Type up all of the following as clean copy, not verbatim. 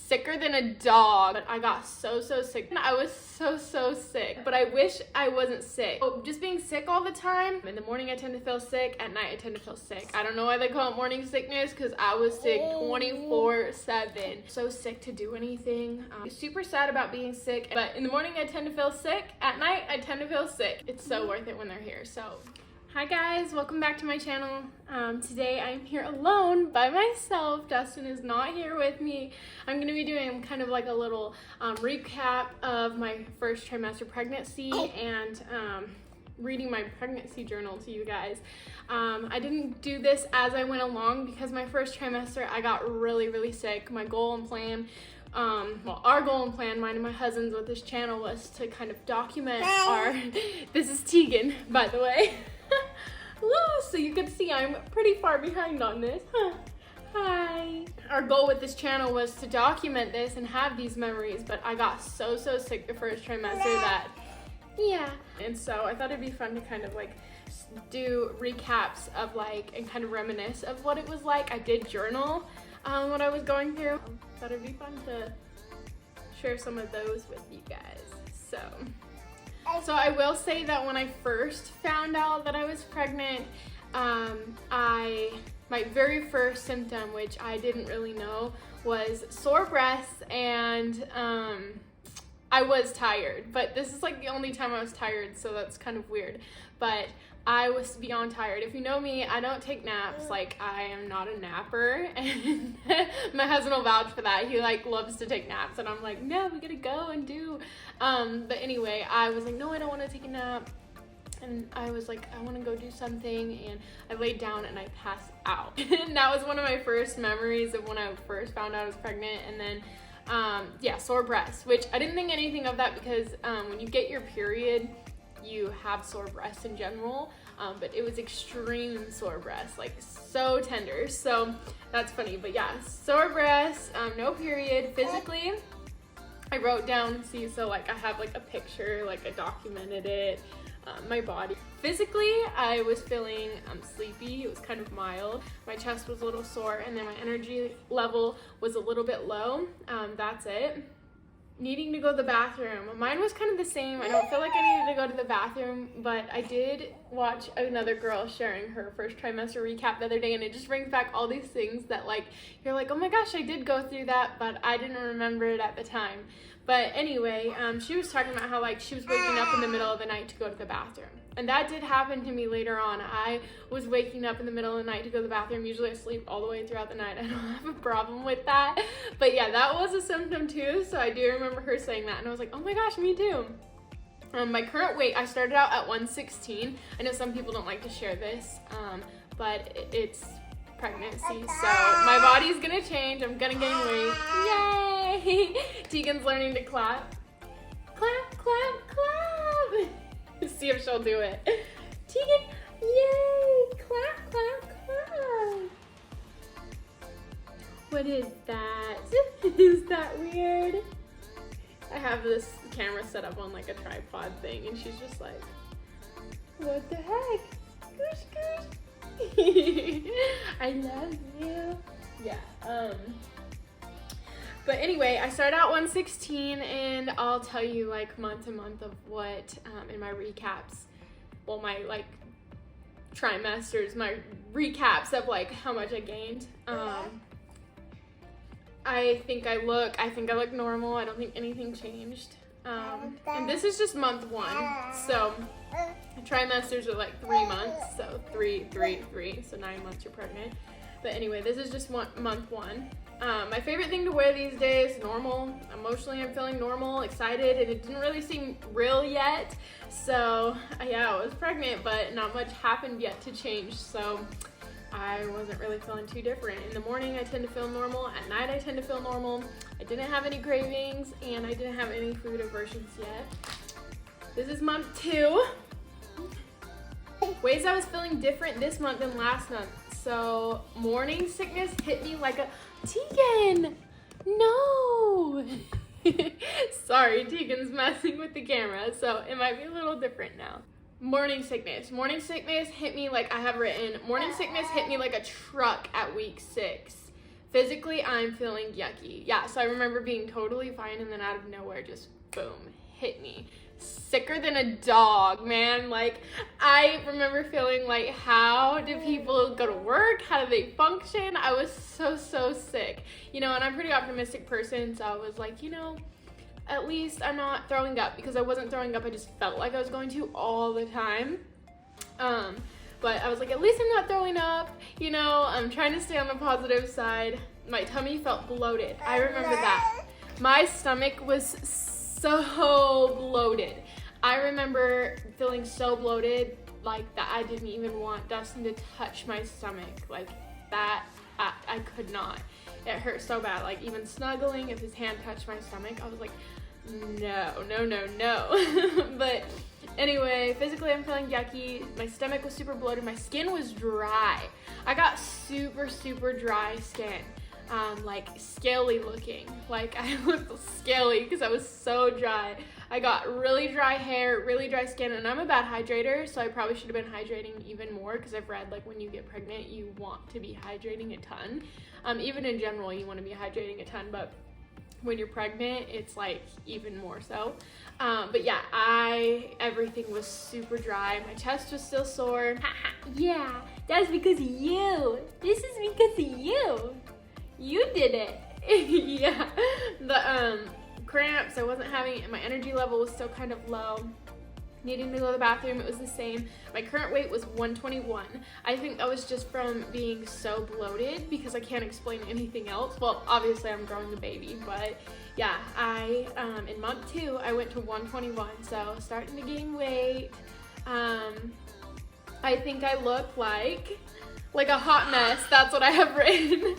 sicker than a dog. But I got so sick. I was so sick. But I wish I wasn't sick. So just being sick all the time. In the morning I tend to feel sick. At night I tend to feel sick. I don't know why they call it morning sickness, because I was sick 24/7. So sick to do anything. Super sad about being sick. But in the morning I tend to feel sick. At night I tend to feel sick. It's so worth it when they're here. So hi guys, welcome back to my channel. Today I'm here alone by myself. Dustin is not here with me. I'm going to be doing kind of like a little recap of my first trimester pregnancy and reading my pregnancy journal to you guys. I didn't do this as I went along because my first trimester I got really sick. My goal and plan, our goal and plan, mine and my husband's with this channel, was to kind of document our, this is Tegan, by the way. So you can see I'm pretty far behind on this. Hi. Our goal with this channel was to document this and have these memories, but I got so sick the first trimester that, yeah. And so I thought it'd be fun to kind of like do recaps of like, and kind of reminisce of what it was like. I did journal what I was going through. Thought it'd be fun to share some of those with you guys. So I will say that when I first found out that I was pregnant, my very first symptom, which I didn't really know, was sore breasts, and I was tired. But this is like the only time I was tired, so that's kind of weird. But I was beyond tired. If you know me, I don't take naps. Like, I am not a napper, and my husband will vouch for that. He like loves to take naps, and I'm like, no, we gotta go and do. But anyway, I was like, no, I don't want to take a nap. And I was like, I want to go do something, and I laid down and I passed out. And that was one of my first memories of when I first found out I was pregnant. And then yeah, sore breasts, which I didn't think anything of that because when you get your period, you have sore breasts in general, but it was extreme sore breasts, like so tender. So that's funny. But yeah, sore breasts, no period. Physically, I wrote down, see, so like I have like a picture, like I documented it, my body. Physically, I was feeling sleepy. It was kind of mild. My chest was a little sore, and then my energy level was a little bit low. That's it. Needing to go to the bathroom. Mine was kind of the same. I don't feel like I needed to go to the bathroom, but I did watch another girl sharing her first trimester recap the other day, and it just brings back all these things that like, you're like, oh my gosh, I did go through that, but I didn't remember it at the time. But anyway, she was talking about how like she was waking up in the middle of the night to go to the bathroom. And that did happen to me later on. I was waking up in the middle of the night to go to the bathroom. Usually I sleep all the way throughout the night. I don't have a problem with that. But yeah, that was a symptom too. So I do remember her saying that. And I was like, oh my gosh, me too. My current weight, I started out at 116. I know some people don't like to share this, but it's pregnancy. So my body's gonna change. I'm gonna gain weight. Yay! Tegan's learning to clap. Clap, clap, clap. See if she'll do it. Tegan, yay! Clap, clap, clap. What is that? Is that weird? I have this camera set up on like a tripod thing, and she's just like, what the heck? Goosh, goosh. I love you. Yeah. But anyway, I started out 116, and I'll tell you like month to month of what in my recaps, well, my like trimesters, my recaps of like how much I gained. I think I look normal. I don't think anything changed. And this is just month 1. So trimesters are like 3 months, so 3, so 9 months you're pregnant. But anyway, this is just month 1. My favorite thing to wear these days, normal. Emotionally, I'm feeling normal, excited, and it didn't really seem real yet. So yeah, I was pregnant, but not much happened yet to change. So I wasn't really feeling too different. In the morning, I tend to feel normal. At night, I tend to feel normal. I didn't have any cravings, and I didn't have any food aversions yet. This is month 2. Ways I was feeling different this month than last month. So morning sickness hit me like a, Tegan, no. Sorry, Tegan's messing with the camera, so it might be a little different now. Morning sickness. Morning sickness hit me like, I have written, morning sickness hit me like a truck at week 6. physically I'm feeling yucky. Yeah, so I remember being totally fine, and then out of nowhere, just boom, hit me. Sicker than a dog, man. Like, I remember feeling like, how do people go to work? How do they function? I was so sick, you know, and I'm a pretty optimistic person, so I was like, you know, at least I'm not throwing up, because I wasn't throwing up, I just felt like I was going to all the time. But I was like, at least I'm not throwing up, you know, I'm trying to stay on the positive side. My tummy felt bloated. I remember that. My stomach was so bloated. I remember feeling so bloated, like that I didn't even want Dustin to touch my stomach. Like that, I could not. It hurt so bad. Like even snuggling, if his hand touched my stomach, I was like, no. But anyway, physically I'm feeling yucky. My stomach was super bloated. My skin was dry. I got super dry skin. Like scaly looking. Like I looked scaly because I was so dry. I got really dry hair, really dry skin, and I'm a bad hydrator, so I probably should have been hydrating even more, because I've read like when you get pregnant, you want to be hydrating a ton. Even in general, you want to be hydrating a ton, but when you're pregnant, it's like even more so. But yeah, everything was super dry. My chest was still sore. Yeah, that's because of you. This is because of you. You did it. Yeah. The cramps, I wasn't having it. My energy level was still kind of low. Needing to go to the bathroom, it was the same. My current weight was 121. I think that was just from being so bloated, because I can't explain anything else. Well, obviously I'm growing a baby, but yeah, in month 2, I went to 121, so starting to gain weight. I think I look like a hot mess. That's what I have written.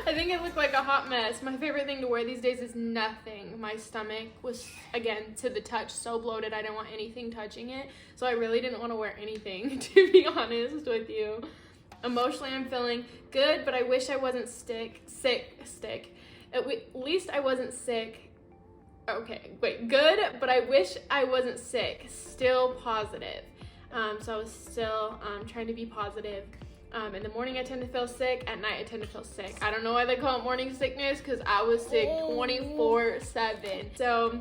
I think I look like a hot mess. My favorite thing to wear these days is nothing. My stomach was, again, to the touch, so bloated. I didn't want anything touching it. So I really didn't want to wear anything, to be honest with you. Emotionally, I'm feeling good, but I wish I wasn't sick. At least I wasn't sick. Okay, wait, good, but I wish I wasn't sick. Still positive. So I was still trying to be positive. In the morning I tend to feel sick, at night I tend to feel sick. I don't know why they call it morning sickness, because I was sick 24/7. So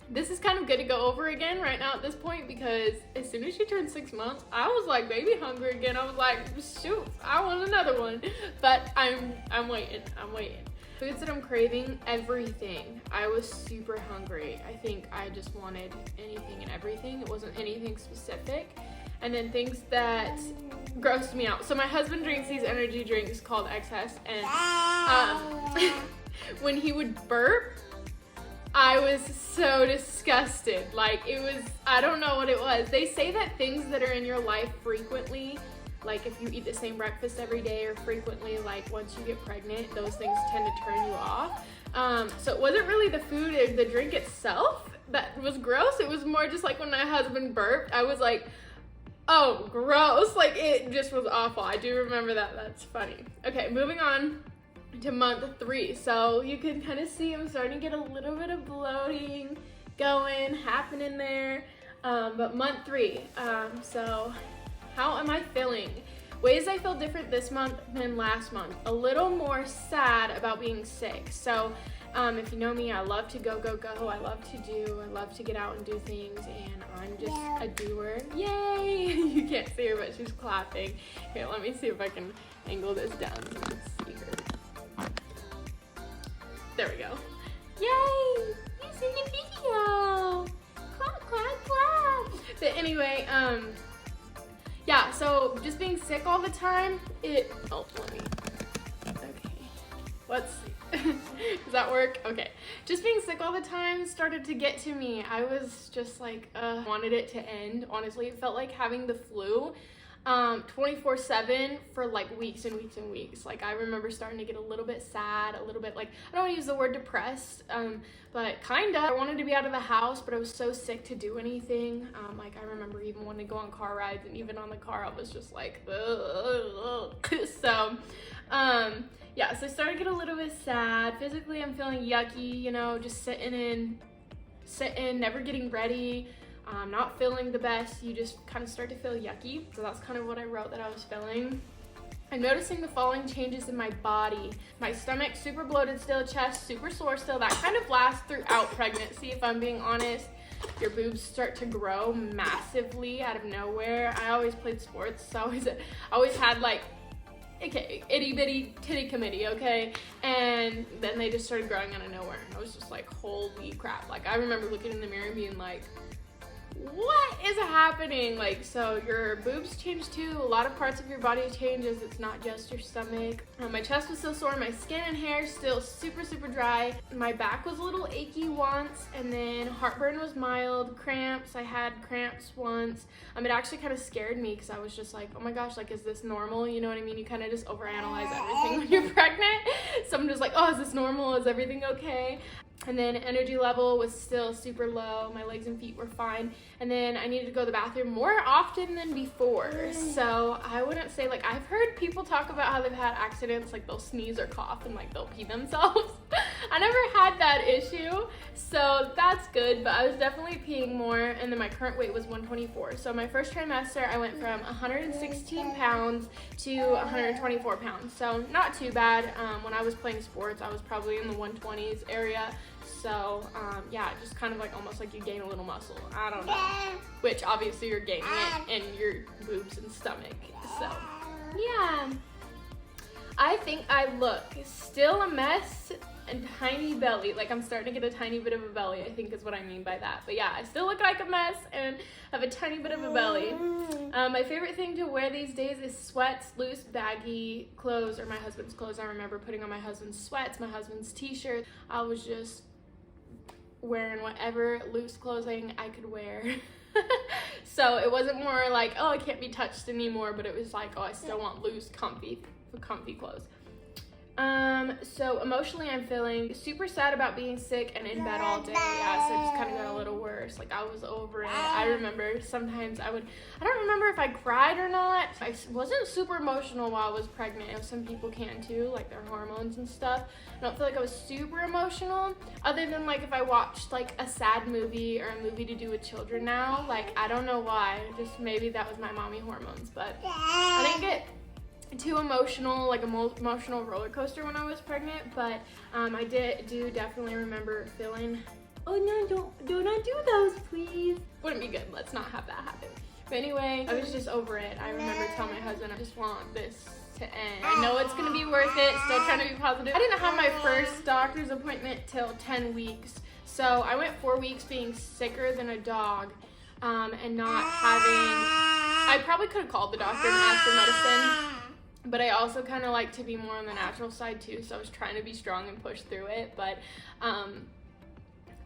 this is kind of good to go over again right now at this point, because as soon as she turned 6 months, I was like baby hungry again. I was like, shoot, I want another one. But I'm waiting. Foods that I'm craving, everything. I was super hungry. I think I just wanted anything and everything. It wasn't anything specific. And then things that grossed me out. So my husband drinks these energy drinks called Excess, and when he would burp, I was so disgusted. Like, it was, I don't know what it was. They say that things that are in your life frequently, like if you eat the same breakfast every day or frequently, like once you get pregnant, those things tend to turn you off. So it wasn't really the food or the drink itself that was gross. It was more just like when my husband burped, I was like, oh, gross. Like, it just was awful. I do remember that. That's funny. Okay, moving on to month 3. So you can kind of see I'm starting to get a little bit of bloating happening there. But month 3. So how am I feeling? Ways I feel different this month than last month. A little more sad about being sick. So if you know me, I love to go. I love to get out and do things, and I'm just a doer. Yay! You can't see her, but she's clapping. Here, let me see if I can angle this down so you can see her. There we go. Yay! It's in the video! Clap! But anyway, yeah, so just being sick all the time, let me, okay, let's see. Does that work? Okay. Just being sick all the time started to get to me. I was just like, wanted it to end. Honestly, it felt like having the flu 24/7 for like weeks and weeks. Like, I remember starting to get a little bit sad, a little bit like, I don't want to use the word depressed, but kinda. I wanted to be out of the house, but I was so sick to do anything. Like, I remember even wanting to go on car rides, and even on the car, I was just like, so, yeah, so I started to get a little bit sad. Physically, I'm feeling yucky, you know, just sitting, never getting ready, not feeling the best. You just kind of start to feel yucky. So that's kind of what I wrote that I was feeling. I'm noticing the following changes in my body. My stomach, super bloated still, chest, super sore still. That kind of lasts throughout pregnancy, if I'm being honest. Your boobs start to grow massively out of nowhere. I always played sports, so I always had like, okay, itty bitty titty committee, okay? And then they just started growing out of nowhere. And I was just like, holy crap. Like, I remember looking in the mirror and being like, what is happening? Like, so your boobs change too. A lot of parts of your body changes. It's not just your stomach. My chest was still sore. My skin and hair still super, super dry. My back was a little achy once, and then heartburn was mild. Cramps, I had cramps once. It actually kind of scared me because I was just like, oh my gosh, like, is this normal? You know what I mean? You kind of just overanalyze everything when you're pregnant. So I'm just like, oh, is this normal? Is everything okay? And then energy level was still super low. My legs and feet were fine. And then I needed to go to the bathroom more often than before. So I wouldn't say, like, I've heard people talk about how they've had accidents, like they'll sneeze or cough and like they'll pee themselves. I never had that issue, so that's good, but I was definitely peeing more. And then my current weight was 124. So my first trimester, I went from 116 pounds to 124 pounds. So not too bad. When I was playing sports, I was probably in the 120s area. So, yeah, just kind of like almost like you gain a little muscle. I don't know. Which obviously you're gaining it in your boobs and stomach. So, yeah. I think I look still a mess and tiny belly. Like, I'm starting to get a tiny bit of a belly, I think is what I mean by that. But yeah, I still look like a mess and have a tiny bit of a belly. My favorite thing to wear these days is sweats, loose, baggy clothes, or my husband's clothes. I remember putting on my husband's sweats, my husband's t-shirt. I was just wearing whatever loose clothing I could wear. So it wasn't more like, oh, I can't be touched anymore, but it was like, oh, I still want loose, comfy clothes. So emotionally, I'm feeling super sad about being sick and in bed all day. Yeah, so it just kind of got a little worse. Like, I was over it. I remember sometimes I don't remember if I cried or not. I wasn't super emotional while I was pregnant. You know, some people can too, like their hormones and stuff. I don't feel like I was super emotional, other than like if I watched like a sad movie or a movie to do with children now. Like, I don't know why, just maybe that was my mommy hormones, but I didn't get too emotional, like emotional roller coaster when I was pregnant, but I do definitely remember feeling, oh no, do not do those, please. Wouldn't be good. Let's not have that happen. But anyway, I was just over it. I remember telling my husband, I just want this to end. I know it's gonna be worth it. Still trying to be positive. I didn't have my first doctor's appointment till 10 weeks. So I went 4 weeks being sicker than a dog, and not having, I probably could have called the doctor and asked for medicine. But I also kind of like to be more on the natural side too, so I was trying to be strong and push through it. But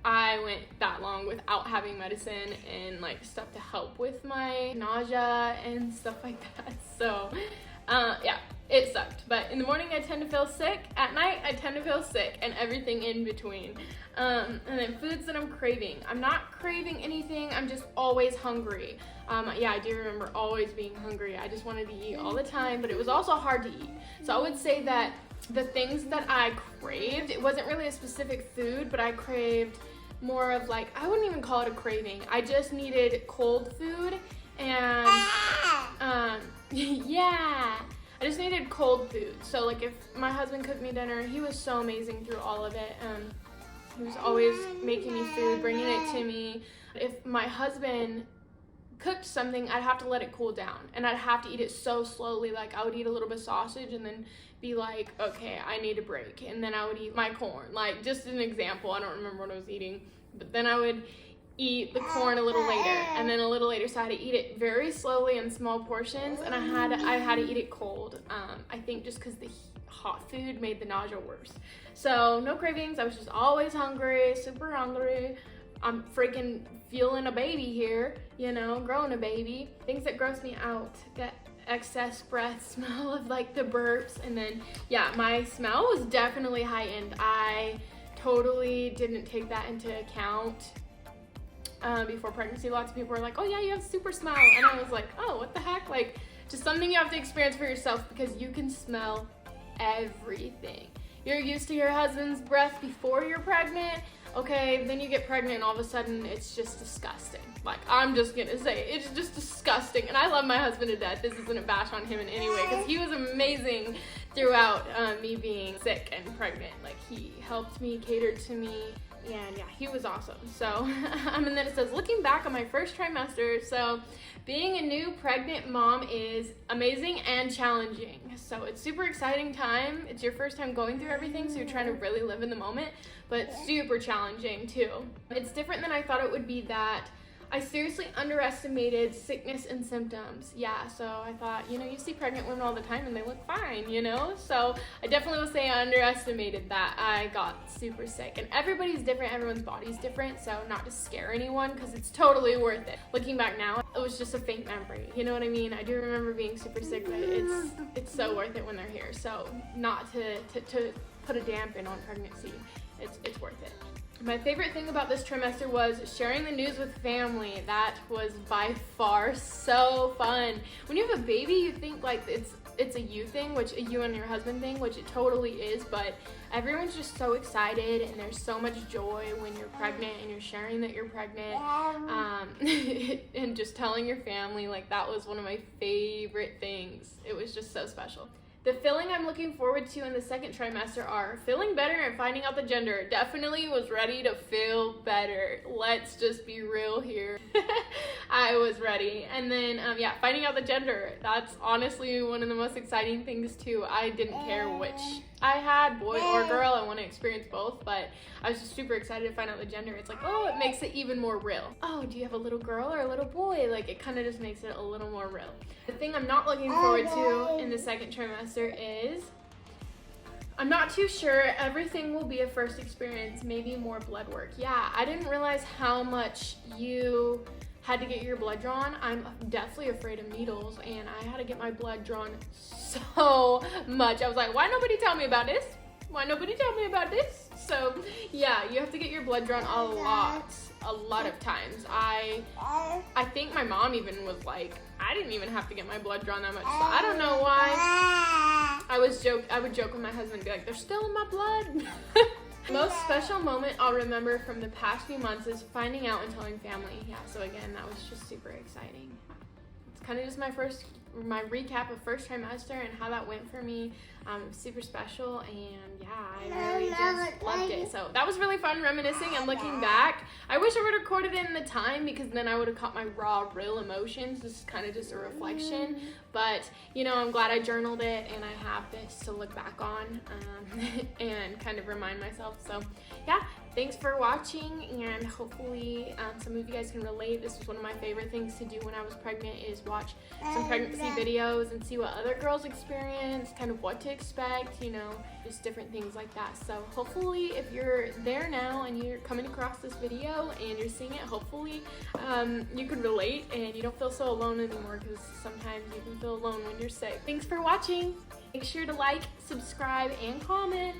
I went that long without having medicine and like stuff to help with my nausea and stuff like that. So yeah, it sucked. But in the morning I tend to feel sick. At night I tend to feel sick, and everything in between. And then foods that I'm craving. I'm not craving anything, I'm just always hungry. Yeah, I do remember always being hungry. I just wanted to eat all the time, but it was also hard to eat. So I would say that the things that I craved, it wasn't really a specific food, but I craved more of like, I wouldn't even call it a craving. I just needed cold food and, yeah. I just needed cold food. So like if my husband cooked me dinner, he was so amazing through all of it. He was always making me food, bringing it to me. If my husband cooked something, I'd have to let it cool down, and I'd have to eat it so slowly. Like, I would eat a little bit of sausage and then be like, okay, I need a break, and then I would eat my corn. Like, just an example, I don't remember what I was eating, but then I would eat the corn a little later, and then a little later, so I had to eat it very slowly in small portions, and I had to eat it cold. I think just because the hot food made the nausea worse. So no cravings, I was just always hungry, super hungry. I'm freaking feeling a baby here, you know, growing a baby. Things that gross me out, that excess breath smell of like the burps. And then, yeah, my smell was definitely high end. I totally didn't take that into account before pregnancy. Lots of people were like, oh yeah, you have super smell. And I was like, oh, what the heck? Like, just something you have to experience for yourself, because you can smell everything. You're used to your husband's breath before you're pregnant. okay, then you get pregnant and all of a sudden it's just disgusting. Like, I'm just gonna say it. It's just disgusting. And I love my husband to death. This isn't a bash on him in any way, because he was amazing throughout me being sick and pregnant. Like, he helped me, catered to me, and yeah, he was awesome. So, and then it says, looking back on my first trimester, so being a new pregnant mom is amazing and challenging. So it's super exciting time. It's your first time going through everything, so you're trying to really live in the moment, but super challenging too. It's different than I thought it would be. That I seriously underestimated sickness and symptoms. Yeah, so I thought, you know, you see pregnant women all the time and they look fine, you know? So I definitely will say I underestimated that. I got super sick, and everybody's different, everyone's body's different, so not to scare anyone, because it's totally worth it. Looking back now, it was just a faint memory, you know what I mean? I do remember being super sick, but it's so worth it when they're here. So not to put a dampen on pregnancy, it's worth it. My favorite thing about this trimester was sharing the news with family. That was by far so fun. When you have a baby, you think like it's a you thing, which a you and your husband thing, which it totally is, but everyone's just so excited, and there's so much joy when you're pregnant and you're sharing that you're pregnant, and just telling your family. Like, that was one of my favorite things. It was just so special. The feeling I'm looking forward to in the second trimester are feeling better and finding out the gender. Definitely was ready to feel better. Let's just be real here. I was ready. And then, yeah, finding out the gender. That's honestly one of the most exciting things too. I didn't care which I had, boy or girl. I want to experience both, but I was just super excited to find out the gender. It's like, oh, it makes it even more real. Oh, do you have a little girl or a little boy? Like, it kind of just makes it a little more real. The thing I'm not looking forward to in the second trimester is, I'm not too sure. Everything will be a first experience, maybe more blood work. Yeah, I didn't realize how much you had to get your blood drawn. I'm deathly afraid of needles, and I had to get my blood drawn so much. I was like, why nobody tell me about this? Why nobody tell me about this? So yeah, you have to get your blood drawn a lot of times. I think my mom even was like, I didn't even have to get my blood drawn that much, so I don't know why. I would joke with my husband and be like, they're still in my blood. Most special moment I'll remember from the past few months is finding out and telling family. Yeah, so again, that was just super exciting. It's kind of just my recap of first trimester and how that went for me. Super special, and yeah, I really just loved it. So that was really fun reminiscing and looking back. I wish I would have recorded it in the time, because then I would have caught my raw, real emotions. This is kind of just a reflection, but you know, I'm glad I journaled it and I have this to look back on and kind of remind myself. So yeah, thanks for watching, and hopefully some of you guys can relate. This was one of my favorite things to do when I was pregnant, is watch some pregnancy videos and see what other girls experience, kind of what to expect, you know, just different things like that. So hopefully if you're there now and you're coming across this video and you're seeing it, hopefully you can relate and you don't feel so alone anymore, because sometimes you can feel alone when you're sick. Thanks for watching. Make sure to like, subscribe, and comment.